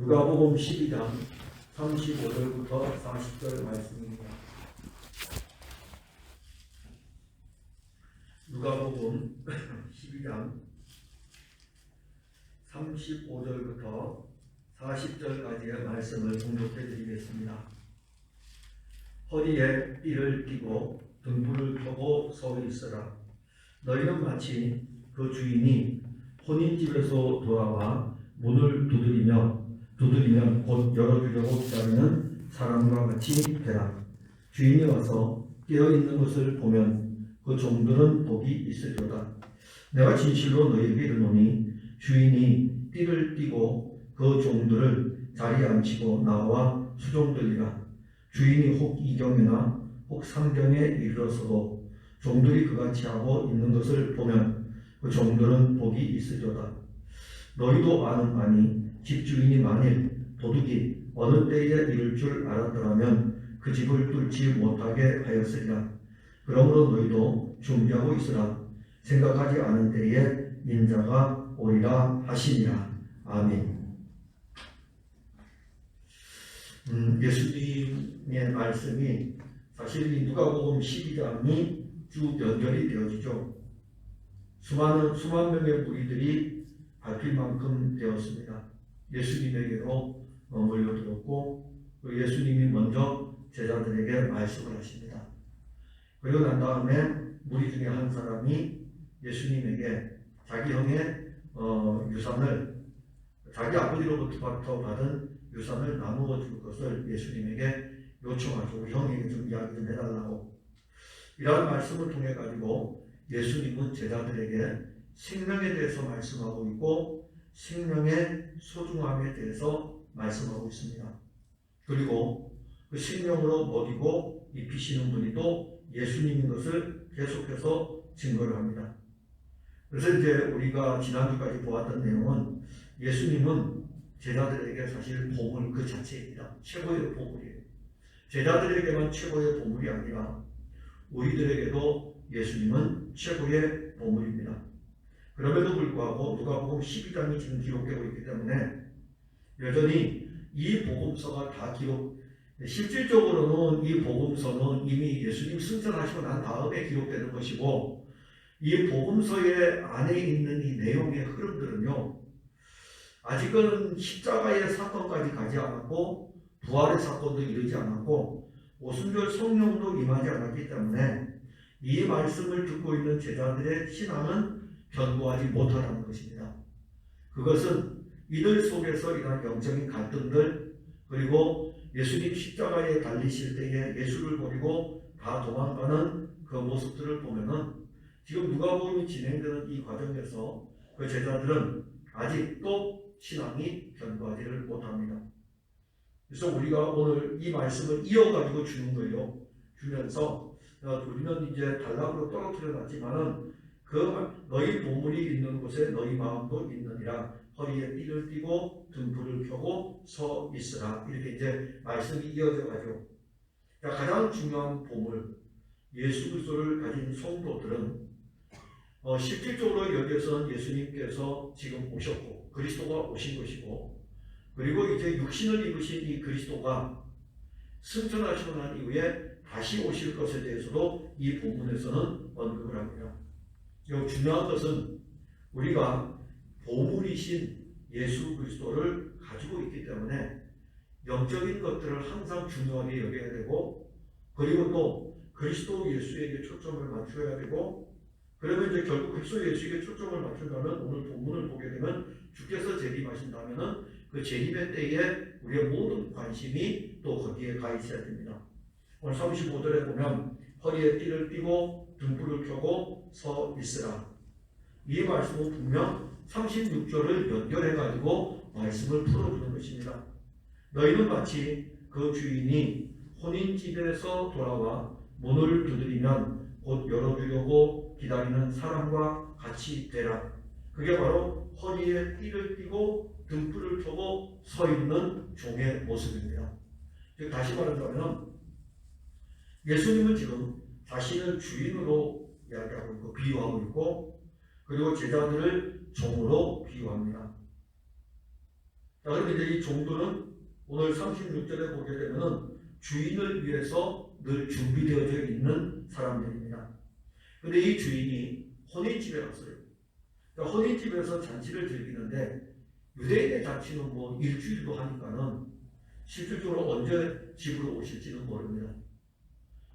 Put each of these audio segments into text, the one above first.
누가복음 12장 35절부터 40절 말씀입니다. 누가복음 12장 35절부터 40절까지의 말씀을 공독해 드리겠습니다. 허리에 띠를 띠고 등불을 켜고 서 있으라. 너희는 마치 그 주인이 혼인집에서 돌아와 문을 두드리면 곧 열어주려고 기다리는 사람과 같이 되라. 주인이 와서 깨어있는 것을 보면 그 종들은 복이 있으리로다. 내가 진실로 너희에게 이르노니 주인이 띠를 띠고 그 종들을 자리에 앉히고 나와 수종들이라. 주인이 혹 이경이나 혹 상경에 이르러서도 종들이 그같이 하고 있는 것을 보면 그 종들은 복이 있으리로다. 너희도 아는 바니 집주인이 만일 도둑이 어느 때에 이를 줄 알았더라면 그 집을 뚫지 못하게 하였으리라. 그러므로 너희도 준비하고 있으라. 생각하지 않은 때에 인자가 오리라 하시니라. 아멘. 예수님의 말씀이 사실 이 누가복음 12장이 쭉 연결이 되어지죠. 수만 명의 무리들이 밟힐 만큼 되었습니다. 예수님에게로 몰려들었고 예수님이 먼저 제자들에게 말씀을 하십니다. 그리고 난 다음에 무리 중에 한 사람이 예수님에게 자기 형의 유산을 자기 아버지로부터 받은 유산을 나누어 줄 것을 예수님에게 요청하죠. 형에게 좀 이야기 좀 해달라고. 이러한 말씀을 통해 가지고 예수님은 제자들에게 생명에 대해서 말씀하고 있고 생명의 소중함에 대해서 말씀하고 있습니다. 그리고 그 생명으로 먹이고 입히시는 분이 또 예수님인 것을 계속해서 증거를 합니다. 그래서 이제 우리가 지난주까지 보았던 내용은 예수님은 제자들에게 사실 보물 그 자체입니다. 최고의 보물이에요. 제자들에게만 최고의 보물이 아니라 우리들에게도 예수님은 최고의 보물입니다. 그럼에도 불구하고 누가복음 12장이 지금 기록되고 있기 때문에 여전히 이 복음서가 다 실질적으로는 이 복음서는 이미 예수님 승천하시고 난 다음에 기록되는 것이고 이 복음서의 안에 있는 이 내용의 흐름들은요 아직은 십자가의 사건까지 가지 않았고 부활의 사건도 이르지 않았고 오순절 성령도 임하지 않았기 때문에 이 말씀을 듣고 있는 제자들의 신앙은 견고하지 못하다는 것입니다. 그것은 이들 속에서 이런 영적인 갈등들 그리고 예수님 십자가에 달리실 때에 예수를 버리고 다 도망가는 그 모습들을 보면은 지금 누가복음이 진행되는 이 과정에서 그 제자들은 아직도 신앙이 견고하지를 못합니다. 그래서 우리가 오늘 이 말씀을 이어가지고 주는 거예요. 주면서 우리는 이제 단락으로 떨어뜨려 놨지만은 그 너희 보물이 있는 곳에 너희 마음도 있느니라. 허리에 띠를 띠고 등불을 켜고 서 있으라. 이렇게 이제 말씀이 이어져 가죠. 가장 중요한 보물 예수 그리스도를 가진 성도들은 실질적으로 여기에서는 예수님께서 지금 오셨고 그리스도가 오신 것이고 그리고 이제 육신을 입으신 이 그리스도가 승천하시고 난 이후에 다시 오실 것에 대해서도 이 본문에서는 언급을 합니다. 중요한 것은 우리가 보물이신 예수 그리스도를 가지고 있기 때문에 영적인 것들을 항상 중요하게 여겨야 되고 그리고 또 그리스도 예수에게 초점을 맞춰야 되고 그러면 이제 결국 그리스도 예수에게 초점을 맞춘다면 오늘 본문을 보게 되면 주께서 재림하신다면은 그 재림의 때에 우리의 모든 관심이 또 거기에 가 있어야 됩니다. 오늘 35절에 보면 허리에 띠를 띠고 등불을 켜고 서 있으라. 이 말씀은 분명 36절을 연결해 가지고 말씀을 풀어주는 것입니다. 너희는 마치 그 주인이 혼인집에서 돌아와 문을 두드리면 곧 열어주려고 기다리는 사람과 같이 되라. 그게 바로 허리에 띠를 띠고 등불을 켜고 서 있는 종의 모습입니다. 즉 다시 말하자면 예수님은 지금 자신을 주인으로 이야기하고 있고 비유하고 있고 그리고 제자들을 종으로 비유합니다. 그럼 이제 이 종들은 오늘 36절에 보게 되면은 주인을 위해서 늘 준비되어져 있는 사람들입니다. 근데 이 주인이 혼인집에 갔어요. 그러니까 혼인집에서 잔치를 즐기는데 유대인의 잔치는 뭐 일주일도 하니까는 실질적으로 언제 집으로 오실지는 모릅니다.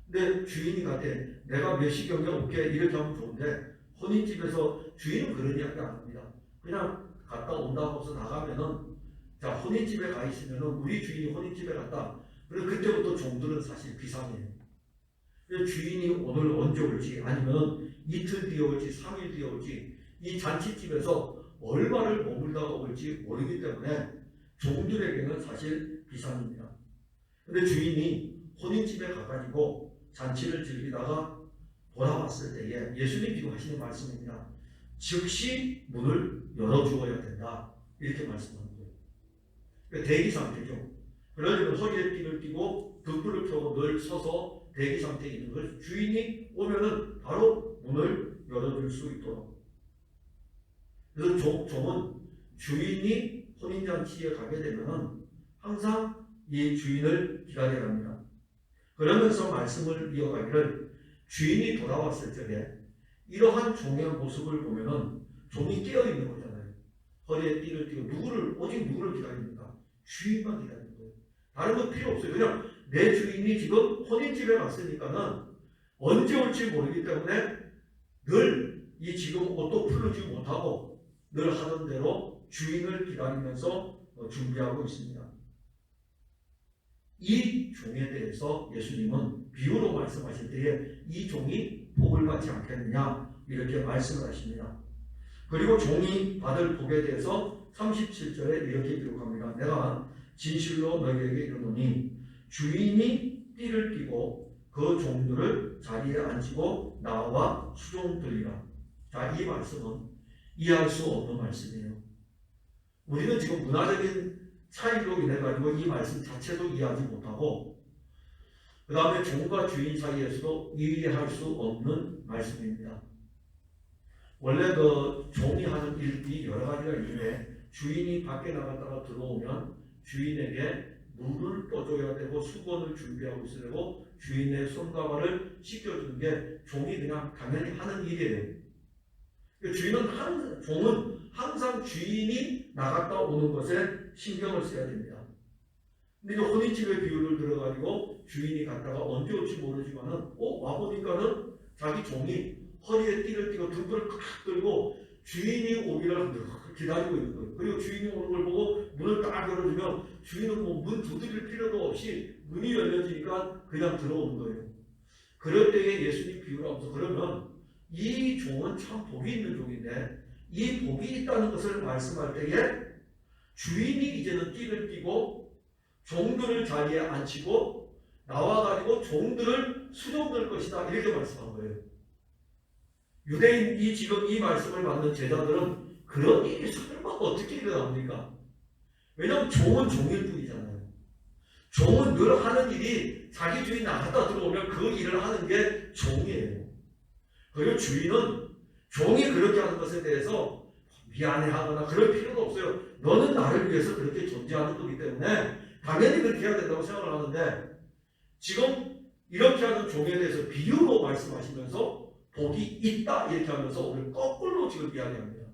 근데 주인이 갔대 내가 몇 시경에 올게 이렇게 하면 좋은데 혼인집에서 주인은 그런 이야기 안 합니다. 그냥 갔다 온다고 해서 나가면은 자 혼인집에 가 있으면은 우리 주인이 혼인집에 갔다. 그리고 그때부터 종들은 사실 비상이에요. 주인이 오늘 언제 올지 아니면 이틀 뒤에 올지 3일 뒤에 올지 이 잔치집에서 얼마를 머물다가 올지 모르기 때문에 종들에게는 사실 비상입니다. 근데 주인이 혼인집에 가가지고 잔치를 즐기다가 돌아왔을 때에 예수님 지금 하시는 말씀입니다. 즉시 문을 열어주어야 된다. 이렇게 말씀하는 거예요. 그러니까 대기 상태죠. 그러려면 허리에 띠를 띠고 등불을 켜고 늘 서서 대기 상태에 있는 걸 주인이 오면은 바로 문을 열어줄 수 있도록. 그래서 종은 주인이 혼인잔치에 가게 되면은 항상 이 주인을 기다려야 합니다. 그러면서 말씀을 이어가기를 주인이 돌아왔을 적에 이러한 종의 모습을 보면은 종이 깨어있는 거잖아요. 허리에 띠를 띠고 오직 누구를 기다립니까? 주인만 기다리는 거예요. 다른 건 필요 없어요. 그냥 내 주인이 지금 혼인집에 갔으니까는 언제 올지 모르기 때문에 늘 이 지금 옷도 풀르지 못하고 늘 하던 대로 주인을 기다리면서 준비하고 있습니다. 이 종에 대해서 예수님은 비유로 말씀하실 때에 이 종이 복을 받지 않겠느냐 이렇게 말씀을 하십니다. 그리고 종이 받을 복에 대해서 37절에 이렇게 기록합니다. 내가 진실로 너희에게 이르노니 주인이 띠를 띠고 그 종들을 자리에 앉히고 나와 수종들이라. 자, 이 말씀은 이해할 수 없는 말씀이에요. 우리는 지금 문화적인 차이로 인해 가지고 이 말씀 자체도 이해하지 못하고 그 다음에 종과 주인 사이에서도 이해할 수 없는 말씀입니다. 원래 그 종이 하는 일이 여러 가지가 있는데 주인이 밖에 나갔다가 들어오면 주인에게 물을 떠줘야 되고 수건을 준비하고 있어야 되고 주인의 손과 발을 씻겨주는 게 종이 그냥 당연히 하는 일이에요. 종은 항상 주인이 나갔다 오는 것에 신경을 써야 됩니다. 근데 혼인집의 비유를 들어가지고 주인이 갔다가 언제 올지 모르지만은 와보니까는 자기 종이 허리에 띠를 띠고 등불을 칵 들고 주인이 오기를 기다리고 있는 거예요. 그리고 주인이 오는 걸 보고 문을 딱 열어주면 주인은 뭐 문 두드릴 필요도 없이 문이 열려지니까 그냥 들어오는 거예요. 그럴 때에 예수님 비유를 하면서 그러면 이 종은 참 복이 있는 종인데 이 복이 있다는 것을 말씀할 때에 주인이 이제는 띠를 띠고 종들을 자리에 앉히고 나와가지고 종들을 수종될 것이다 이렇게 말씀한 거예요. 유대인이 지금 이 말씀을 받는 제자들은 그런 일이 설마 어떻게 일어납니까? 왜냐하면 종은 종일 뿐이잖아요. 종은 늘 하는 일이 자기 주인 나갔다 들어오면 그 일을 하는 게 종이에요. 그리고 주인은 종이 그렇게 하는 것에 대해서 미안해하거나 그럴 필요도 없어요. 너는 나를 위해서 그렇게 존재하는 거기 때문에 당연히 그렇게 해야 된다고 생각을 하는데 지금 이렇게 하는 종에 대해서 비유로 말씀하시면서 복이 있다 이렇게 하면서 오늘 거꾸로 지금 이야기합니다.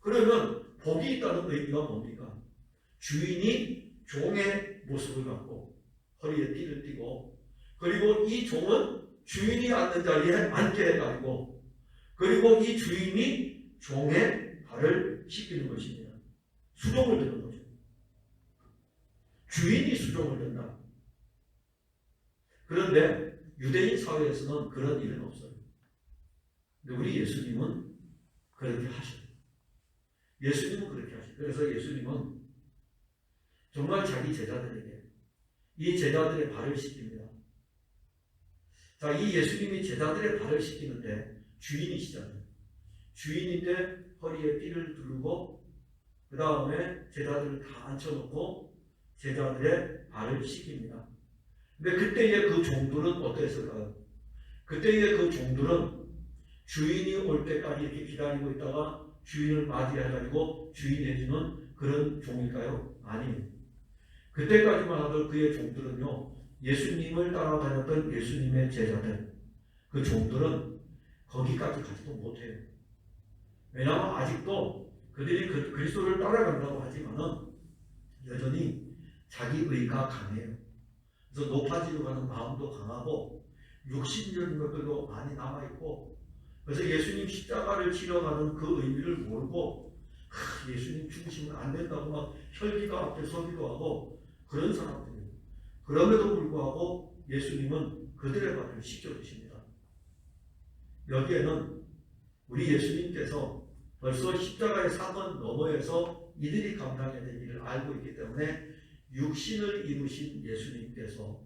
그러면 복이 있다는 의미가 뭡니까? 주인이 종의 모습을 갖고 허리에 띠를 띠고 그리고 이 종은 주인이 앉는 자리에 앉게 해가지고 그리고 이 주인이 종의 발을 씻기는 것입니다. 수종을 드는 거죠. 주인이 수종을 든다. 그런데 유대인 사회에서는 그런 일은 없어요. 근데 우리 예수님은 그렇게 하셔요. 예수님은 그렇게 하셔요. 그래서 예수님은 정말 자기 제자들에게 이 제자들의 발을 씻깁니다. 자, 이 예수님이 제자들의 발을 씻기는데 주인이시잖아요. 주인인데 허리에 띠를 두르고 그 다음에 제자들을 다 앉혀놓고 제자들의 발을 씻깁니다. 근데 그때의 그 종들은 어땠을까요? 그때의 그 종들은 주인이 올 때까지 이렇게 기다리고 있다가 주인을 맞이해가지고 주인이 해주는 그런 종일까요? 아니에요. 그때까지만 하던 그의 종들은요, 예수님을 따라다녔던 예수님의 제자들, 그 종들은 거기까지 가지도 못해요. 왜냐하면 아직도 그들이 그리스도를 따라간다고 하지만은 여전히 자기 의가 강해요. 그래서 높아지려고 하는 마음도 강하고 육신적인 것들도 많이 남아있고, 그래서 예수님 십자가를 지려가는 그 의미를 모르고 예수님 죽으시면 안 된다고 막 혈기가 앞에 서기도 하고 그런 사람들이에요. 그럼에도 불구하고 예수님은 그들의 발을 씻겨주십니다. 여기에는 우리 예수님께서 벌써 십자가의 사건 너머에서 이들이 감당해야 될 일을 알고 있기 때문에 육신을 입으신 예수님께서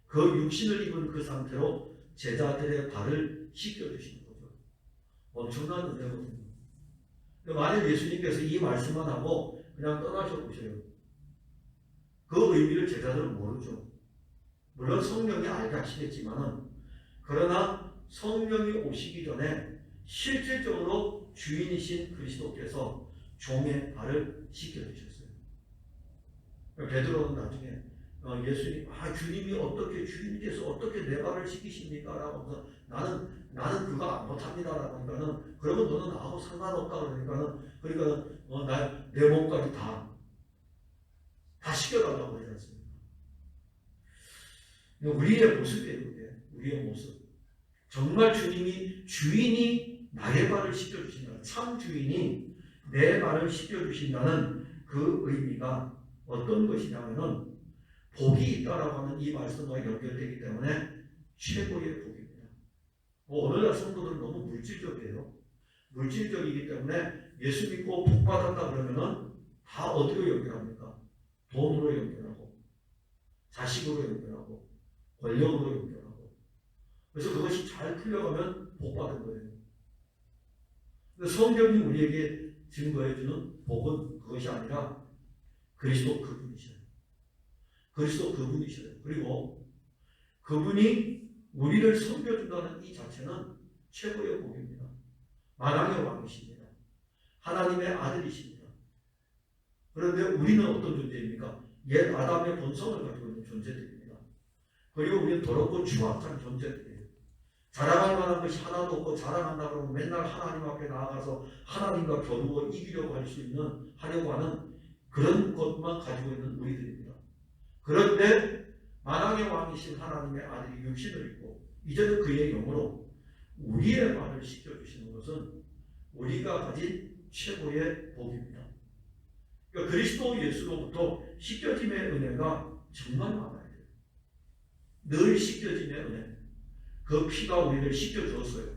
그 육신을 입은 그 상태로 제자들의 발을 씻겨주시는 거죠. 엄청난 은혜거든요. 만약 예수님께서 이 말씀만 하고 그냥 떠나셔 보세요. 그 의미를 제자들은 모르죠. 물론 성령이 알게 하시겠지만은, 그러나 성령이 오시기 전에 실질적으로 주인이신 그리스도께서 종의 발을 씻겨주셨어요. 베드로는 나중에 예수님, 주님이 어떻게, 주님께서 어떻게 내 발을 씻기십니까? 라고 하면서 나는 그거 못합니다. 라고 하니까는, 그러면 너는 나하고 상관없다. 그러니까 내 몸까지 다 씻겨달라고 하지 않습니까? 우리의 모습이에요, 그게. 우리의 모습. 정말 주인이 나의 발을 씻겨주신다. 참 주인이 내 발을 씻겨주신다는 그 의미가 어떤 것이냐면은, 복이 있다라고 하는 이 말씀과 연결되기 때문에 최고의 복입니다. 오늘날 성도들은 너무 물질적이에요. 물질적이기 때문에 예수 믿고 복 받았다 그러면은 다 어디로 연결합니까? 돈으로 연결하고, 자식으로 연결하고, 권력으로 연결하고. 그래서 그것이 잘 풀려가면 복 받은 거예요. 근데 성경이 우리에게 증거해주는 복은 그것이 아니라 그리스도 그분이셔요. 그리스도 그분이셔요. 그리고 그분이 우리를 섬겨준다는 이 자체는 최고의 복입니다. 만왕의 왕이십니다. 하나님의 아들이십니다. 그런데 우리는 어떤 존재입니까? 옛 아담의 본성을 가지고 있는 존재들입니다. 그리고 우리는 더럽고 추악한 존재들이에요. 자랑할 만한 것이 하나도 없고, 자랑한다 그러면 맨날 하나님 앞에 나아가서 하나님과 겨루어 이기려고 하려고 하는 그런 것만 가지고 있는 우리들입니다. 그런데 만왕의 왕이신 하나님의 아들이 육신을 입고 이제는 그의 영으로 우리의 발을 씻겨주시는 것은 우리가 가진 최고의 복입니다. 그러니까 그리스도 예수로부터 씻겨짐의 은혜가 정말 많아요. 늘 씻겨짐의 은혜. 그 피가 우리를 씻겨주었어요.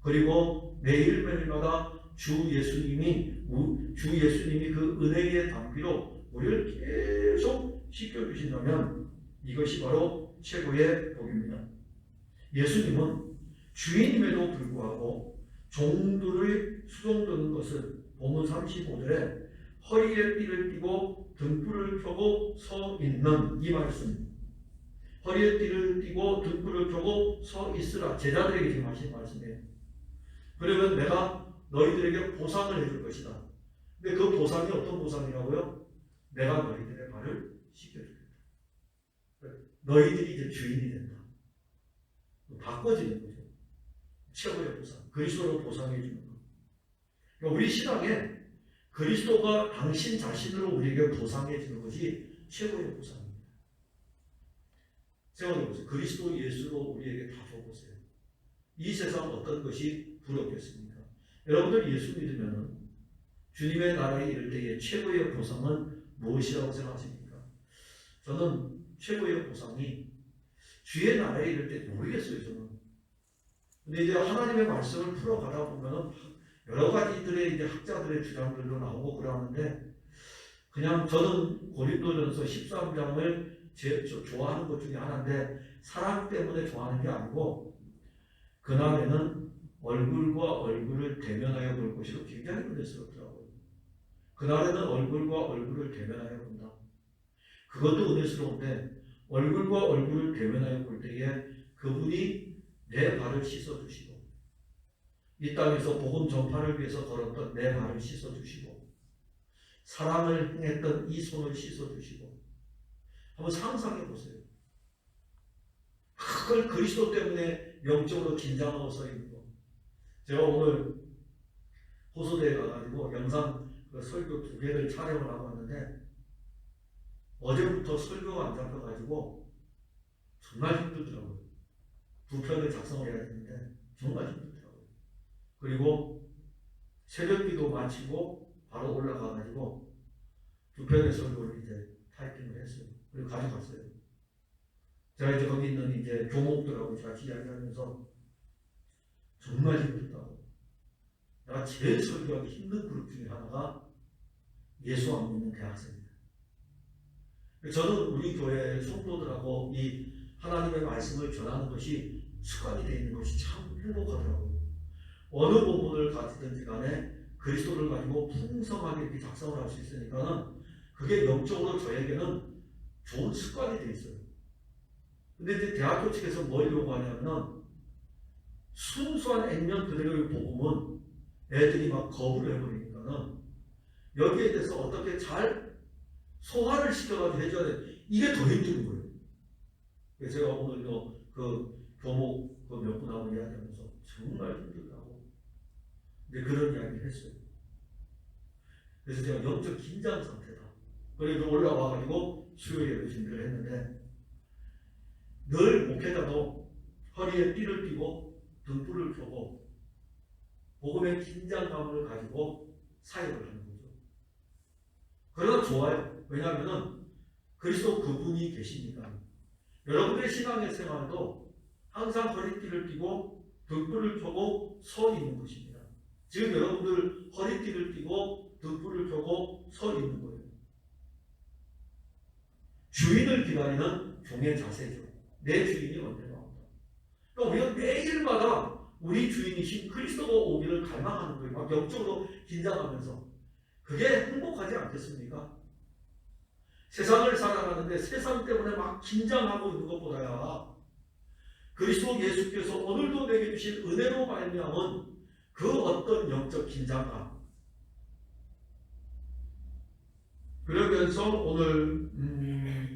그리고 매일매일마다 주 예수님이 그 은혜의 담비로 우리를 계속 씻겨주신다면 이것이 바로 최고의 복입니다. 예수님은 주인임에도 불구하고 종들의 수종드는 것을 본문 35절에 허리에 띠를 띠고 등불을 켜고 서 있는 이 말씀, 허리에 띠를 띠고 등불을 켜고 서 있으라, 제자들에게 지금 하신 말씀이에요. 그러면 내가 너희들에게 보상을 해줄 것이다. 근데 그 보상이 어떤 보상이라고요? 내가 너희들의 발을 씻겨주겠다. 너희들이 이제 주인이 된다. 바꿔지는 거죠. 최고의 보상. 그리스도로 보상해 주는 거. 그러니까 우리 신앙에 그리스도가 당신 자신으로 우리에게 보상해 주는 것이 최고의 보상입니다. 생각해보세요. 그리스도 예수로 우리에게 다 줘보세요. 이 세상 어떤 것이 부럽겠습니까? 여러분들 예수 믿으면 주님의 나라에 이를 때의 최고의 보상은 무엇이라고 생각하십니까? 저는 최고의 보상이 주의 나라에 이를 때 모르겠어요, 저는. 근데 이제 하나님의 말씀을 풀어가다 보면은 여러 가지들의 이제 학자들의 주장들도 나오고 그러는데, 그냥 저는 고린도전서 13장을 좋아하는 것 중에 하나인데, 사랑 때문에 좋아하는 게 아니고, 그날에는 얼굴과 얼굴을 대면하여 볼 것이로 굉장히 은혜스럽더라고요. 그날에는 얼굴과 얼굴을 대면하여 본다. 그것도 은혜스러운데, 얼굴과 얼굴을 대면하여 볼 때에 그분이 내 발을 씻어주시고, 이 땅에서 복음 전파를 위해서 걸었던 내 발을 씻어주시고, 사랑을 행했던 이 손을 씻어주시고 한번 상상해 보세요. 그걸 그리스도 때문에 영적으로 긴장하고 서 있는 거. 제가 오늘 호소대에 가가지고 영상 설교 2개를 촬영을 하고 왔는데 어제부터 설교가 안 잡혀가지고 정말 힘들더라고요. 2편을 작성을 해야 되는데 정말 힘들더라고요. 그리고 새벽기도 마치고 바로 올라가가지고 2편의 설교를 이제 타이핑을 했어요. 그리고 가져갔어요. 제가 이제 거기 있는 이제 교목들하고 같이 이야기하면서 정말 힘들다고. 내가 제일 설교하기 힘든 그룹 중에 하나가 예수 안 믿는 대학생입니다. 저는 우리 교회 성도들하고 이 하나님의 말씀을 전하는 것이 습관이 되어 있는 것이 참 행복하더라고요. 어느 본문을 가지든지 간에 그리스도를 가지고 풍성하게 이렇게 작성을 할 수 있으니까는 그게 영적으로 저에게는 좋은 습관이 되어 있어요. 근데 이제 대학교 측에서 뭘 요구하냐면 순수한 액면 그대로의 복음은 애들이 막 거부를 해버리니까는 여기에 대해서 어떻게 잘 소화를 시켜가지고 해줘야 돼. 이게 더 힘든 거예요. 그래서 제가 오늘도 그 교목 그 몇 분하고 이야기하면서 정말 힘들다고. 근데 그런 이야기를 했어요. 그래서 제가 영적 긴장 상태다. 그래도 올라와가지고 수요일에 준비를 했는데 늘 목회자도 허리에 띠를 띠고 등불을 켜고 복음의 긴장감을 가지고 사역을 하는 거죠. 그러나 좋아요. 왜냐하면 그리스도 그분이 계시니까. 여러분들의 신앙의 생활도 항상 허리띠를 띠고 등불을 켜고 서 있는 것입니다. 지금 여러분들 허리띠를 띠고 등불을 켜고 서 있는 거예요. 주인을 기다리는 종의 자세죠. 내 주인이 언제 나온다. 그러니까 우리가 매일마다 우리 주인이신 그리스도가 오기를 갈망하는 거예요. 막 영적으로 긴장하면서. 그게 행복하지 않겠습니까? 세상을 살아가는데 세상 때문에 막 긴장하고 있는 것보다야 그리스도 예수께서 오늘도 내게 주신 은혜로 말미암은 그 어떤 영적 긴장감. 그러면서 오늘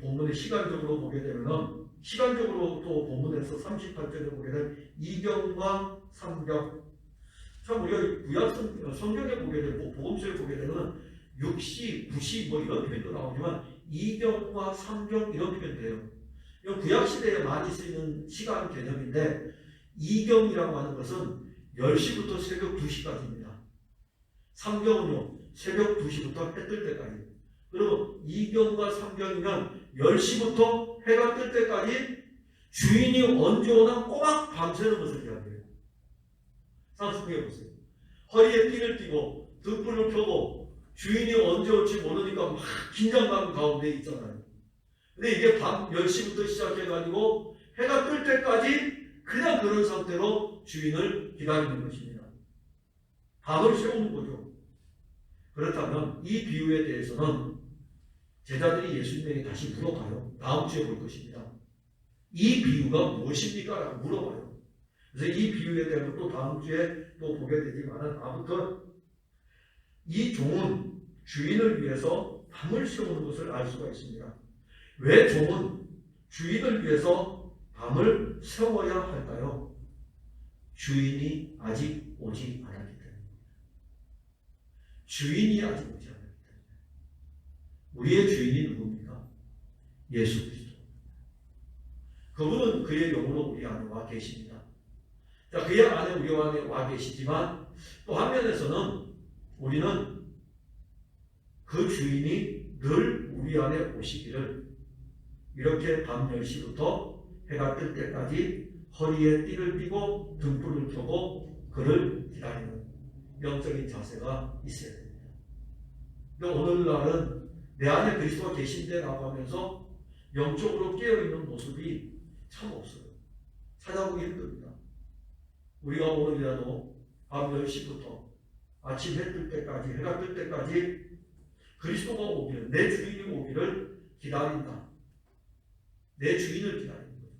본문의 시간적으로 보게 되면 시간적으로 또 본문에서 38절에 보게 되면 2경과 3경. 참 우리가 구약 성경에 보게 되고 복음서에 보게 되면 6시, 9시 뭐 이런 표현도 나오지만 2경과 3경 이런 표현돼요. 이건 구약 시대에 많이 쓰이는 시간 개념인데 2경이라고 하는 것은 10시부터 새벽 2시까지입니다. 3경은요 새벽 2시부터 해 뜰 때까지. 그리고 2경과 3경이면 10시부터 해가 뜰 때까지 주인이 언제 오나 꼬박 밤새는 것을 이야기해요. 상상해 보세요. 허리에 띠를 띠고 등불을 켜고 주인이 언제 올지 모르니까 막 긴장감 가운데 있잖아요. 근데 이게 밤 10시부터 시작해가지고 해가 뜰 때까지 그냥 그런 상태로 주인을 기다리는 것입니다. 밤을 세우는 거죠. 그렇다면 이 비유에 대해서는 제자들이 예수님에게 다시 물어봐요. 다음 주에 볼 것입니다. 이 비유가 무엇입니까? 라고 물어봐요. 그래서 이 비유에 대해서 또 다음 주에 또 보게 되지만 아무튼 이 종은 주인을 위해서 밤을 세우는 것을 알 수가 있습니다. 왜 종은 주인을 위해서 밤을 세워야 할까요? 주인이 아직 오지 않았기 때문입니다. 주인이 아직 오지 않았기 때문에. 우리의 주인이 누굽니까? 예수 그리스도. 그분은 그의 영으로 우리 안에 와 계십니다. 자, 그의 안에 우리 안에 와 계시지만 또 한면에서는 우리는 그 주인이 늘 우리 안에 오시기를 이렇게 밤 10시부터 해가 뜰 때까지 허리에 띠를 띠고 등불을 켜고 그를 기다리는 영적인 자세가 있어야 됩니다. 근데 오늘날은 내 안에 그리스도가 계신데 라고 하면서 영적으로 깨어있는 모습이 참 없어요. 찾아보기 힘듭니다. 우리가 오늘이라도 밤 10시부터 아침 해 뜰 때까지, 해가 뜰 때까지 그리스도가 오기를, 내 주인이 오기를 기다린다. 내 주인을 기다리는 거예요.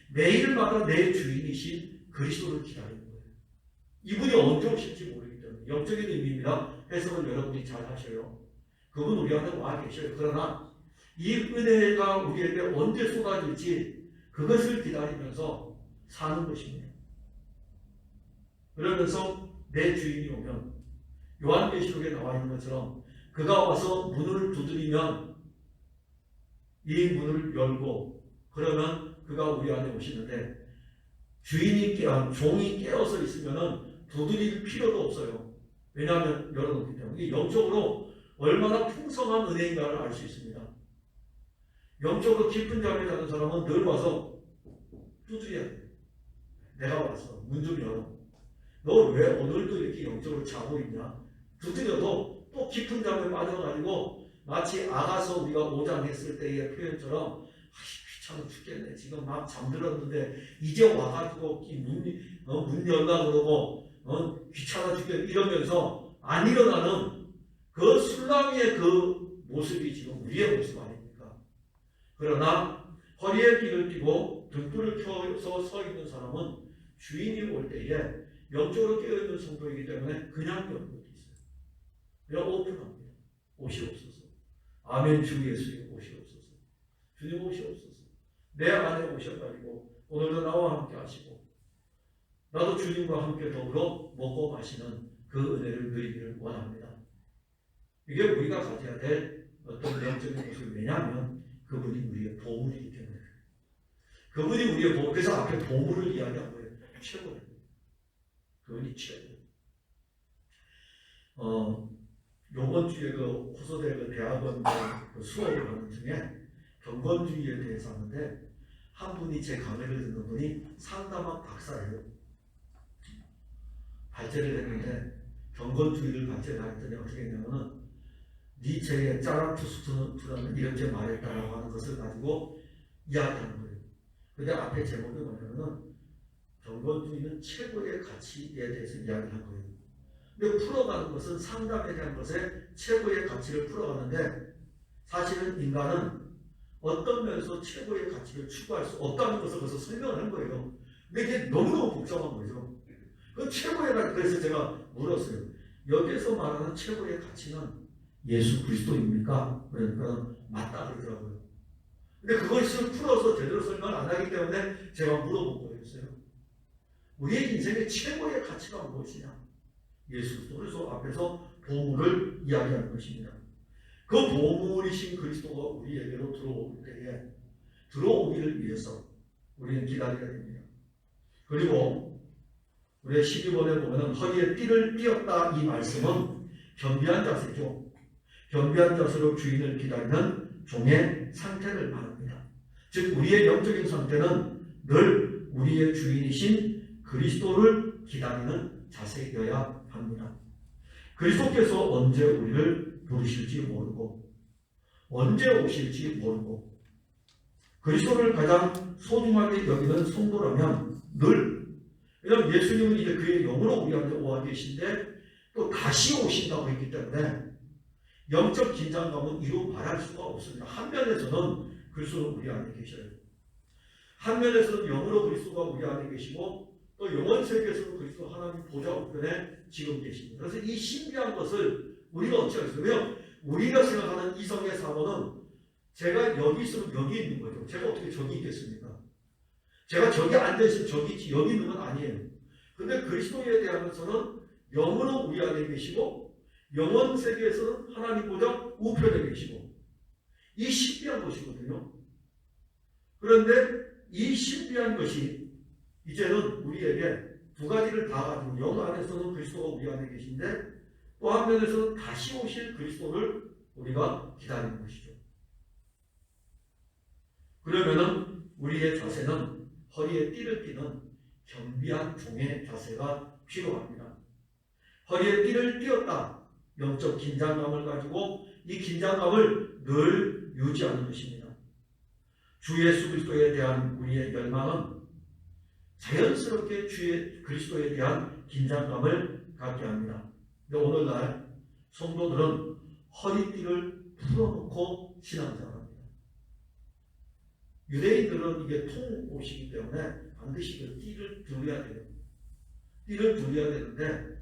매일마다 내 주인이신 그리스도를 기다리는 거예요. 이분이 언제 오실지 모르기 때문에 영적인 의미입니다. 해석을 여러분이 잘 하셔요. 그분 우리한테 와 계셔요. 그러나 이 은혜가 우리에게 언제 쏟아질지 그것을 기다리면서 사는 것입니다. 그러면서 내 주인이 오면 요한계시록에 나와 있는 것처럼 그가 와서 문을 두드리면 이 문을 열고 그러면 그가 우리 안에 오시는데 종이 깨어서 있으면 두드릴 필요도 없어요. 왜냐하면 열어놓기 때문에 영적으로 얼마나 풍성한 은혜인가를 알 수 있습니다. 영적으로 깊은 잠에 자는 사람은 늘 와서 두드려야 돼요. 내가 왔어. 문 좀 열어. 너 왜 오늘도 이렇게 영적으로 자고 있냐? 두드려도 또 깊은 잠에 빠져가지고 마치 아가서 우리가 오장했을 때의 표현처럼 귀찮아 죽겠네. 지금 막 잠들었는데 이제 와가지고 문 열라 그러고 귀찮아 죽겠네 이러면서 안 일어나는 그 술람이의 그 모습이 지금 우리의 모습 아닙니까? 그러나 허리에 띠를 띠고 등불을 켜서 서 있는 사람은 주인이 올 때에 영적으로 깨어있는 성도이기 때문에 그냥 여는 것도 있어요. 그냥 오픈합니다. 오시옵소서. 아멘. 주 예수님 오시옵소서. 주님 오시옵소서. 내 안에 오셔가지고 오늘도 나와 함께 하시고 나도 주님과 함께 더불어 먹고 마시는 그 은혜를 누리기를 원합니다. 이게 우리가 가져야 될 어떤 영적인 것을 왜냐하면 그분이 우리의 보물이기 때문에 그분이 우리의 보물. 그래서 앞에 보물을 이야기한 거예요. 최고예요. 그분이 최고. 요번 주에 그 호서대 그 대학원 그 수업을 하는 중에 경건주의에 대해서 하는데 한 분이 제 강의를 듣는 분이 상담학 박사예요. 발제를 했는데 경건주의를 발제를 했더니 어떻게 했냐면은 니체의 짜라투스트라는 이렇게 말했다라고 하는 것을 가지고 이야기하는 거예요. 근데 앞에 제목이 뭐냐면은 경건주의는 최고의 가치에 대해서 이야기한 거예요. 근데 풀어가는 것은 상담에 대한 것에 최고의 가치를 풀어가는데 사실은 인간은 어떤 면에서 최고의 가치를 추구할 수 없다는 것을 그래서 설명을 한 거예요. 근데 이게 너무너무 복잡한 거죠. 그 최고의 가치, 그래서 제가 물었어요. 여기에서 말하는 최고의 가치는 예수 그리스도입니까? 그러니까 맞다 그러더라고요. 근데 그것을 풀어서 제대로 설명을 안 하기 때문에 제가 물어본 거였어요. 우리의 인생의 최고의 가치가 무엇이냐? 예수 그리스도. 그래서 앞에서 보물을 이야기하는 것입니다. 그 보물이신 그리스도가 우리에게로 들어올 때에 들어오기를 위해서 우리는 기다려야 됩니다. 그리고 우리의 12번에 보면 허리에 띠를 띠었다 이 말씀은 겸비한 자세죠. 겸비한 자세로 주인을 기다리는 종의 상태를 말합니다. 즉 우리의 영적인 상태는 늘 우리의 주인이신 그리스도를 기다리는 자세여야 합니다. 그리스도께서 언제 우리를 부르실지 모르고 언제 오실지 모르고 그리스도를 가장 소중하게 여기는 성도라면 늘 왜냐하면 예수님은 이제 그의 영으로 우리한테 와 계신데 또 다시 오신다고 했기 때문에 영적 긴장감은 이루 말할 수가 없습니다. 한 면에서는 그리스도는 우리 안에 계셔요. 한 면에서는 영으로 그리스도가 우리 안에 계시고 또 영원 세계에서는 그리스도 하나님 보좌 우편에 지금 계십니다. 그래서 이 신비한 것을 우리가 어찌 하겠어요? 왜냐하면 우리가 생각하는 이성의 사고는 제가 여기 있으면 여기 있는 거죠. 제가 어떻게 저기 있겠습니까? 제가 저기 앉아있으면 저기 있지 여기 있는 건 아니에요. 근데 그리스도에 대하면서는 영으로 우리 안에 계시고 영원 세계에서는 하나님 보좌 우편에 계시고 이 신비한 것이거든요. 그런데 이 신비한 것이 이제는 우리에게 두 가지를 다 가지고 영 안에서는 그리스도가 우리 안에 계신데 또 한면에서는 다시 오실 그리스도를 우리가 기다리는 것이죠. 그러면은 우리의 자세는 허리에 띠를 띠는 겸비한 종의 자세가 필요합니다. 허리에 띠를 띠었다. 영적 긴장감을 가지고 이 긴장감을 늘 유지하는 것입니다. 주 예수 그리스도에 대한 우리의 열망은 자연스럽게 주의 그리스도에 대한 긴장감을 갖게 합니다. 근데 오늘날 성도들은 허리띠를 풀어놓고 신앙생활합니다. 유대인들은 이게 통옷이기 때문에 반드시 그 띠를 둘러야 돼요. 띠를 둘러야 되는데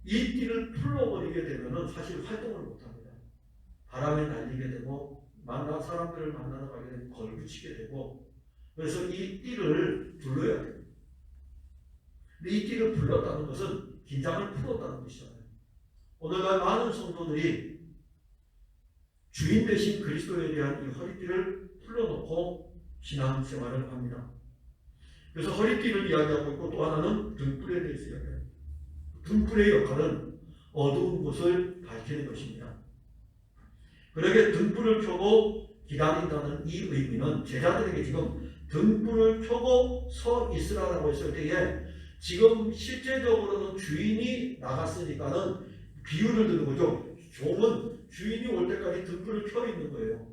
이 띠를 풀어버리게 되면은 사실 활동을 못합니다. 바람에 날리게 되고 사람들을 만나러 가게 되면 걸붙이게 되고, 그래서 이 띠를 불러야 돼요. 근데 이 띠를 불렀다는 것은 긴장을 풀었다는 것이잖아요. 오늘날 많은 성도들이 주인 되신 그리스도에 대한 이 허리띠를 풀어놓고 신앙생활을 합니다. 그래서 허리띠를 이야기하고 있고, 또 하나는 등불에 대해서 이야기합니다. 등불의 역할은 어두운 곳을 밝히는 것입니다. 그러게 등불을 켜고 기다린다는 이 의미는 제자들에게 지금 등불을 켜고 서 있으라고 했을 때에 지금 실제적으로는 주인이 나갔으니까는 비유를 드는 거죠. 종은 주인이 올 때까지 등불을 켜 있는 거예요.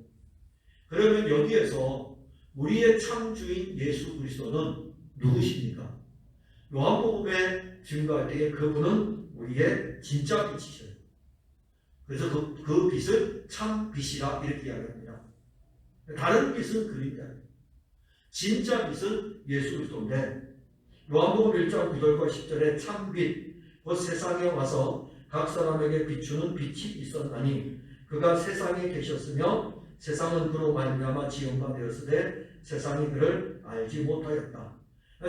그러면 여기에서 우리의 참 주인 예수 그리스도는 누구십니까? 요한복음에 증거할 때에 그분은 우리의 진짜 빛이셔요. 그래서 그 빛을 참 빛이라 이렇게 이야기합니다. 다른 빛은 그림자예요. 진짜 빛은 예수 그리스도인데, 요한복음 1장 9절과 10절에 참 빛, 곧 세상에 와서 각 사람에게 비추는 빛이 있었나니 그가 세상에 계셨으며 세상은 그로 말미암아 지은 바 되었으되 세상이 그를 알지 못하였다.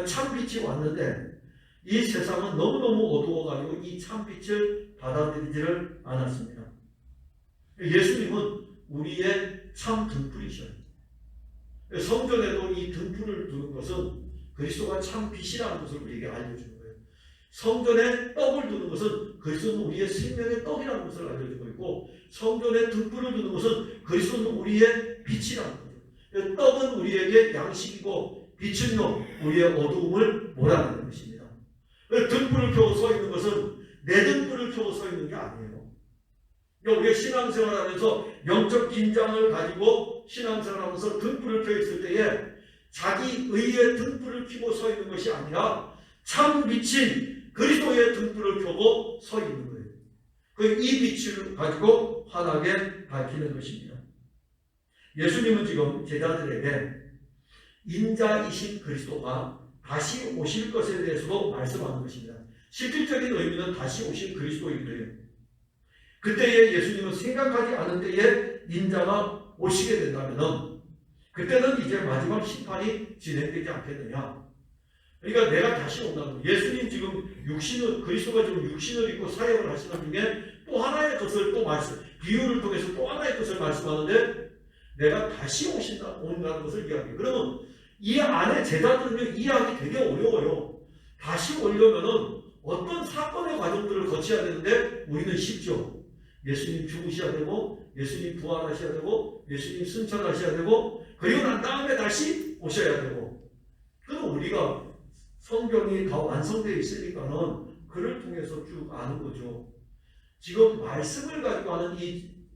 참 빛이 왔는데 이 세상은 너무너무 어두워가지고 이 참 빛을 받아들이지를 않았습니다. 예수님은 우리의 참 등불이셔요. 성전에도 이 등불을 두는 것은 그리스도가 참 빛이라는 것을 우리에게 알려주는 거예요. 성전에 떡을 두는 것은 그리스도는 우리의 생명의 떡이라는 것을 알려주고 있고, 성전에 등불을 두는 것은 그리스도는 우리의 빛이라는 거죠. 떡은 우리에게 양식이고 빛은요 우리의 어두움을 몰아내는 것입니다. 등불을 켜고 서 있는 것은 내 등불을 켜고 서 있는 게 아니에요. 우리가 신앙생활하면서 영적 긴장을 가지고 신앙생활하면서 등불을 켜 있을 때에 자기 의의 등불을 켜고 서 있는 것이 아니라 참 빛인 그리스도의 등불을 켜고 서 있는 거예요. 이 빛을 가지고 환하게 밝히는 것입니다. 예수님은 지금 제자들에게 인자이신 그리스도가 다시 오실 것에 대해서도 말씀하는 것입니다. 실질적인 의미는 다시 오실 그리스도이기도 해요. 그때에 예수님은 생각하지 않은 때에 인자가 오시게 된다면 그때는 이제 마지막 심판이 진행되지 않겠느냐. 그러니까 내가 다시 온다는 거예요. 예수님 지금 그리스도가 지금 육신을 입고 사역을 하시는 중에 또 하나의 것을 또 비유를 통해서 또 하나의 것을 말씀하는데 내가 다시 온다는 것을 이야기해요. 그러면 이 안에 제자들은요 이해하기 되게 어려워요. 다시 오려면은 어떤 사건의 과정들을 거쳐야 되는데 우리는 쉽죠. 예수님 죽으셔야 되고, 예수님 부활하셔야 되고, 예수님 승천하셔야 되고, 그리고 난 다음에 다시 오셔야 되고. 그럼 우리가 성경이 다 완성되어 있으니까는 그를 통해서 쭉 아는 거죠. 지금 말씀을 가지고 하는 이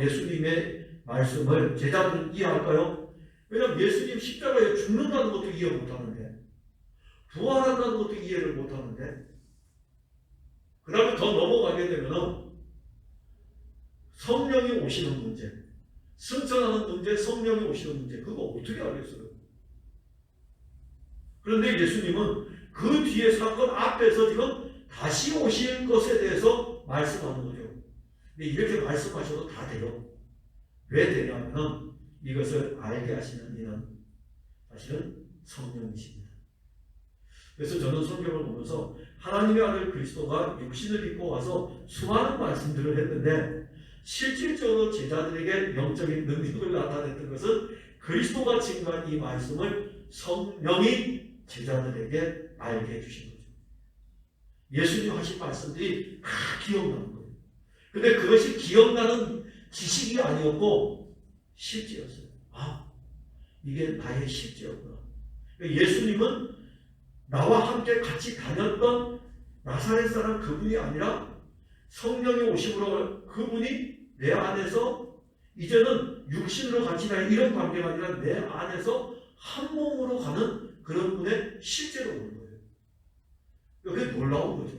예수님의 말씀을 제자들은 이해할까요? 왜냐하면 예수님 십자가에 죽는다는 것도 이해 못하는데, 부활한다는 것도 이해를 못하는데, 그 다음에 더 넘어가게 되면은 성령이 오시는 문제, 승천하는 문제, 성령이 오시는 문제, 그거 어떻게 알겠어요? 그런데 예수님은 그 뒤에 사건 앞에서 지금 다시 오실 것에 대해서 말씀하는 거죠. 근데 이렇게 말씀하셔도 다 돼요. 왜 되냐면 이것을 알게 하시는 이는 사실은 성령이십니다. 그래서 저는 성경을 보면서 하나님의 아들 그리스도가 육신을 입고 와서 수많은 말씀들을 했는데 실질적으로 제자들에게 영적인 능력을 나타냈던 것은 그리스도가 증거한 이 말씀을 성령이 제자들에게 알게 해주신 거죠. 예수님 하신 말씀들이 다 기억나는 거예요. 근데 그것이 기억나는 지식이 아니었고 실제였어요. 아, 이게 나의 실제였구나. 예수님은 나와 함께 같이 다녔던 나사렛 사람 그분이 아니라 성령의 오심으로 그분이 내 안에서 이제는 육신으로 같이 다니는 이런 관계가 아니라 내 안에서 한 몸으로 가는 그런 분의 실제로 오는 거예요. 그게 놀라운 거죠.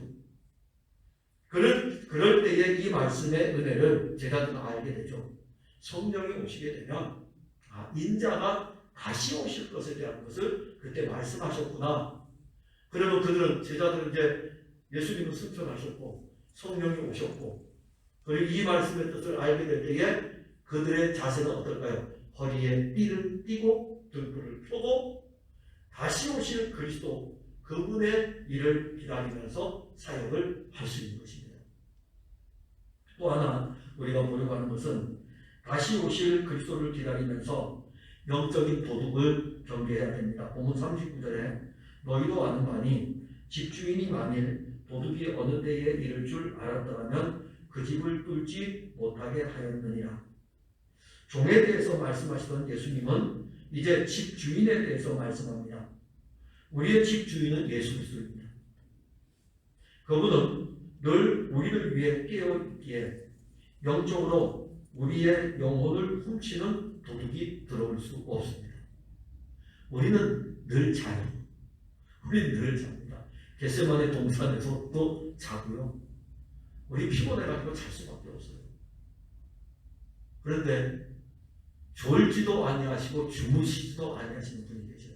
그럴 때에 이 말씀의 은혜를 제자들은 알게 되죠. 성령이 오시게 되면 인자가 다시 오실 것에 대한 것을 그때 말씀하셨구나. 그러면 제자들은 이제 예수님은 승천하셨고 성령이 오셨고, 그리고 이 말씀의 뜻을 알게 될 때에 그들의 자세는 어떨까요? 허리에 띠를 띠고 등불을 펴고 다시 오실 그리스도 그분의 일을 기다리면서 사역을 할 수 있는 것입니다. 또 하나 우리가 보려고 하는 것은 다시 오실 그리스도를 기다리면서 영적인 도둑을 경계해야 됩니다. 본문 39절에 너희도 아는 바니 집주인이 만일 도둑이 어느 때에 이를 줄 알았더라면 그 집을 뚫지 못하게 하였느니라. 종에 대해서 말씀하시던 예수님은 이제 집주인에 대해서 말씀합니다. 우리의 집주인은 예수 그리스도입니다. 그분은 늘 우리를 위해 깨어있기에 영적으로 우리의 영혼을 훔치는 도둑이 들어올 수 없습니다. 우리는 늘 자요. 우리는 늘 잡니다. 겟세마네 동산에서 또 자고요. 우리 피곤해가지고 잘 수밖에 없어요. 그런데 졸지도 아니하시고 주무시지도 아니하시는 분이 계셔요.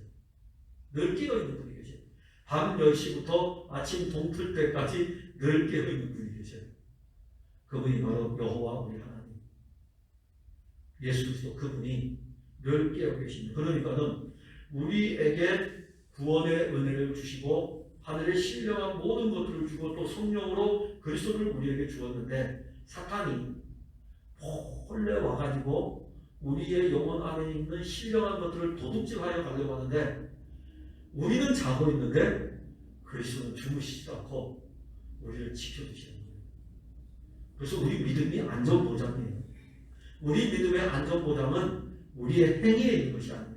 늘 깨어있는 분이 계셔요. 밤 10시부터 아침 동틀 때까지 늘 깨어있는 분이 계셔요. 그분이 바로 여호와 우리 하나님 예수 그리스도, 그분이 늘 깨어 계십니다. 그러니까는 우리에게 구원의 은혜를 주시고 하늘의 신령한 모든 것들을 주고 또 성령으로 그리스도를 우리에게 주었는데 사탄이 몰래 와가지고 우리의 영혼 안에 있는 신령한 것들을 도둑질하여 가려고 하는데 우리는 자고 있는데 그리스도는 주무시지 않고 우리를 지켜주시는 거예요. 그래서 우리 믿음이 안전보장이에요. 우리 믿음의 안전보장은 우리의 행위에 있는 것이 아닙니다.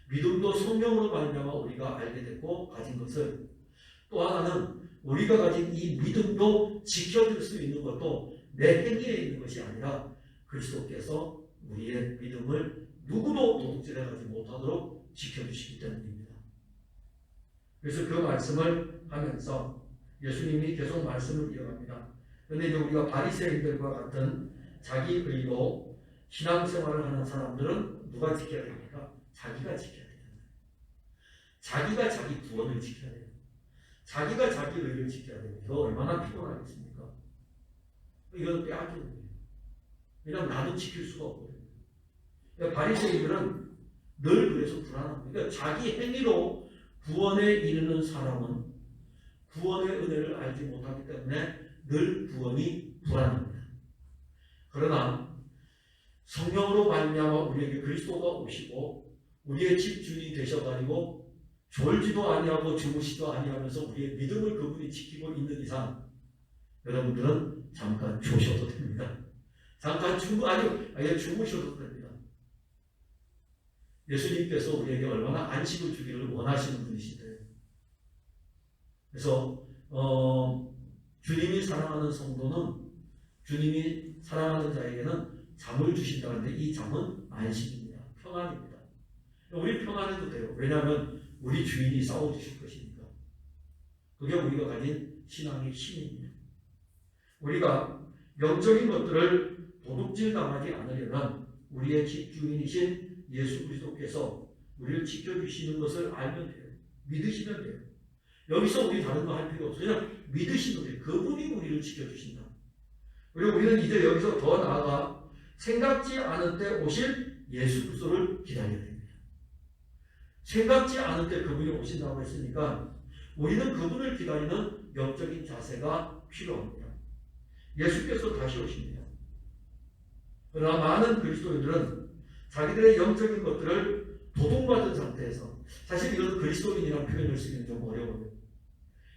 믿음도 성령으로 말미암아 우리가 알게 됐고 가진 것을, 또 하나는 우리가 가진 이 믿음도 지켜줄 수 있는 것도 내 행위에 있는 것이 아니라 그리스도께서 우리의 믿음을 누구도 도둑질해가지 못하도록 지켜주시기 때문입니다. 그래서 그 말씀을 하면서 예수님이 계속 말씀을 이어갑니다. 그런데 이제 우리가 바리새인들과 같은 자기 의로 신앙생활을 하는 사람들은 누가 지켜야 됩니까? 자기가 지켜야 돼요. 자기가 자기 구원을 지켜야 돼요. 자기가 자기 의를 지켜야 돼요. 이거 얼마나 피곤하겠습니까? 이건 빼앗기는 거예요. 왜냐하면 나도 지킬 수가 없거든요. 그러니까 바리새인들은 늘 그래서 불안합니다. 그러니까 자기 행위로 구원에 이르는 사람은 구원의 은혜를 알지 못하기 때문에 늘 구원이 불안합니다. 그러나 성령으로 말미암아 우리에게 그리스도가 오시고 우리의 집주인이 되셔가지고 졸지도 아니하고 주무시도 아니하면서 우리의 믿음을 그분이 지키고 있는 이상 여러분들은 잠깐 조셔도 됩니다. 잠깐 주무셔도 됩니다. 예수님께서 우리에게 얼마나 안식을 주기를 원하시는 분이신데, 그래서 주님이 사랑하는 성도는, 주님이 사랑하는 자에게는 잠을 주신다는데 이 잠은 안식입니다. 평안입니다. 우리 평안해도 돼요. 왜냐하면 우리 주인이 싸워주실 것이니까. 그게 우리가 가진 신앙의 힘입니다. 우리가 영적인 것들을 도둑질 당하지 않으려면 우리의 집주인이신 예수 그리스도께서 우리를 지켜주시는 것을 알면 돼요. 믿으시면 돼요. 여기서 우리 다른 거 할 필요 없어요. 그냥 믿으시면 돼요. 그분이 우리를 지켜주신다. 그리고 우리는 이제 여기서 더 나아가 생각지 않은 때 오실 예수 그리스도를 기다려야 됩니다. 생각지 않은 때 그분이 오신다고 했으니까 우리는 그분을 기다리는 영적인 자세가 필요합니다. 예수께서 다시 오십니다. 그러나 많은 그리스도인들은 자기들의 영적인 것들을 도둑맞은 상태에서, 사실 이건 그리스도인이라는 표현을 쓰기는 좀 어려워요.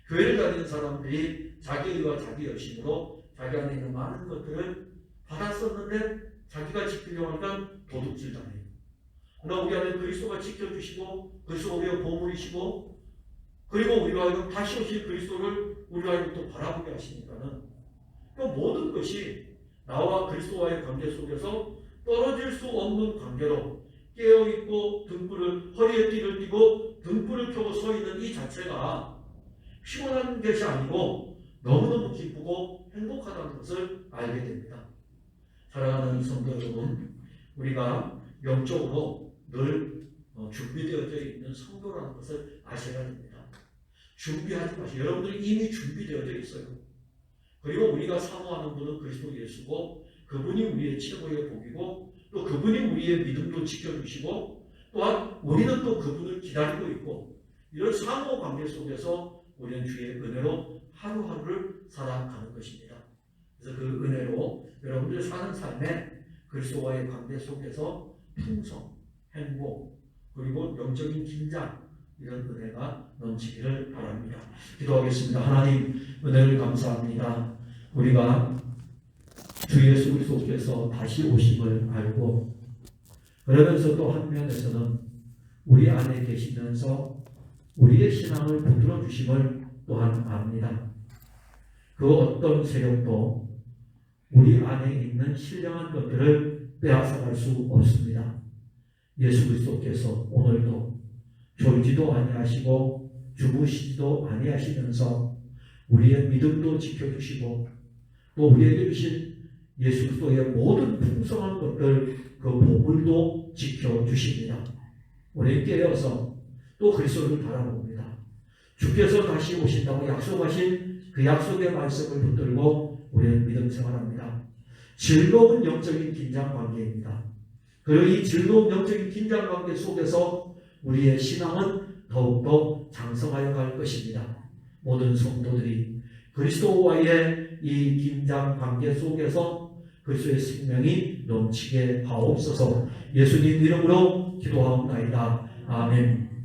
교회를 다니는 사람들이 자기 의와 자기 열심으로 자기 안에 있는 많은 것들을 받았었는데 자기가 지키려고 하니까 도둑질 당해요. 그러나 우리 안에 그리스도가 지켜주시고 그리스도가 우리의 보물이시고 그리고 우리가 하여금 다시 오실 그리스도를 우리가 하여금 또 바라보게 하시니까는 그 모든 것이 나와 그리스도와의 관계 속에서 떨어질 수 없는 관계로 깨어있고 등불을, 허리에 띠를 띠고 등불을 켜고 서 있는 이 자체가 피곤한 것이 아니고 너무너무 기쁘고 행복하다는 것을 알게 됩니다. 사랑하는 성도 여러분, 우리가 영적으로 늘 준비되어져 있는 성도라는 것을 아셔야 됩니다. 준비하지 마세요. 여러분들이 이미 준비되어져 있어요. 그리고 우리가 사모하는 분은 그리스도 예수고 그분이 우리의 최고의 복이고 또 그분이 우리의 믿음도 지켜주시고 또한 우리는 또 그분을 기다리고 있고 이런 상호 관계 속에서 우리는 주의 은혜로 하루하루를 살아가는 것입니다. 그래서 그 은혜로 여러분들 사는 삶에 그리스도와의 관계 속에서 풍성, 행복, 그리고 영적인 긴장 이런 은혜가 넘치기를 바랍니다. 기도하겠습니다. 하나님 은혜를 감사합니다. 우리가 주 예수 그리스도께서 다시 오심을 알고 그러면서 또 한면에서는 우리 안에 계시면서 우리의 신앙을 붙들어 주심을 또한 압니다. 그 어떤 세력도 우리 안에 있는 신령한 것들을 빼앗아갈 수 없습니다. 예수 그리스도께서 오늘도 졸지도 아니하시고 주무시지도 아니하시면서 우리의 믿음도 지켜주시고 또 우리에게 주신 예수 그리스도의 모든 풍성한 것들 그 보물도 지켜주십니다. 우리 깨어서 또 그리스도를 바라봅니다. 주께서 다시 오신다고 약속하신 그 약속의 말씀을 붙들고 우리는 믿음 생활합니다. 즐거운 영적인 긴장 관계입니다. 그리고 이 즐거운 영적인 긴장 관계 속에서 우리의 신앙은 더욱더 장성하여 갈 것입니다. 모든 성도들이 그리스도와의 이 긴장 관계 속에서 그리스도의 생명이 넘치게 하옵소서. 예수님 이름으로 기도하옵나이다. 아멘.